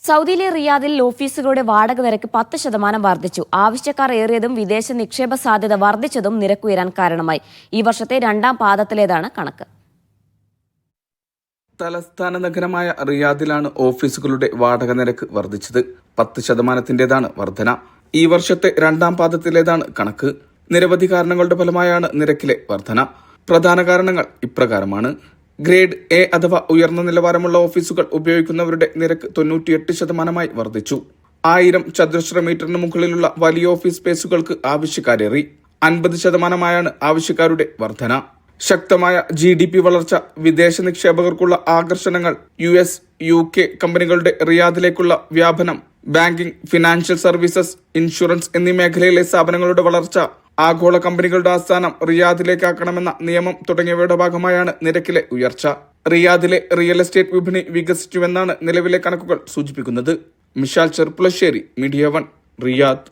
സൗദിയിലെ റിയാദിൽ ഓഫീസുകളുടെ വാടക നിരക്ക് 10% വർദ്ധിച്ചു. ആവശ്യക്കാർ ഏറിയതും വിദേശ നിക്ഷേപ സാധ്യത വർദ്ധിച്ചതും നിരക്കുയരാൻ കാരണമായി. ഈ വർഷത്തെ രണ്ടാം പാദത്തിലേതാണ് കണക്ക്. തലസ്ഥാന നഗരമായ റിയാദിലാണ് ഓഫീസുകളുടെ വാടക നിരക്ക് വർദ്ധിച്ചത്. 10%-ന്റേതാണ് വർധന. ഈ വർഷത്തെ രണ്ടാം പാദത്തിലേതാണ് കണക്ക്. നിരവധി കാരണങ്ങളുടെ ഫലമായാണ് നിരക്കിലെ വർധന. പ്രധാന കാരണങ്ങൾ ഇപ്രകാരമാണ്. ഗ്രേഡ് എ അഥവാ ഉയർന്ന നിലവാരമുള്ള ഓഫീസുകൾ ഉപയോഗിക്കുന്നവരുടെ നിരക്ക് 98% വർദ്ധിച്ചു. 1000 ചതുരശ്ര മീറ്ററിന് മുകളിലുള്ള വലിയ ഓഫീസ് സ്പേസുകൾക്ക് ആവശ്യക്കാരേറി. 50%-ആയാണ് ആവശ്യക്കാരുടെ വർധന. ശക്തമായ GDP വളർച്ച, വിദേശ നിക്ഷേപകർക്കുള്ള ആകർഷണങ്ങൾ, US, UK കമ്പനികളുടെ റിയാദിലേക്കുള്ള വ്യാപനം, ബാങ്കിംഗ്, ഫിനാൻഷ്യൽ സർവീസസ്, ഇൻഷുറൻസ് എന്നീ മേഖലയിലെ സ്ഥാപനങ്ങളുടെ വളർച്ച, ആഗോള കമ്പനികളുടെ ആസ്ഥാനം റിയാദിലേക്കാക്കണമെന്ന നിയമം തുടങ്ങിയവയുടെ ഭാഗമായാണ് നിരക്കിലെ ഉയർച്ച. റിയാദിലെ റിയൽ എസ്റ്റേറ്റ് വിപണി വികസിച്ചുവെന്നാണ് നിലവിലെ കണക്കുകൾ സൂചിപ്പിക്കുന്നത്. Mishal Cherpulassery, media 1, Riyadh.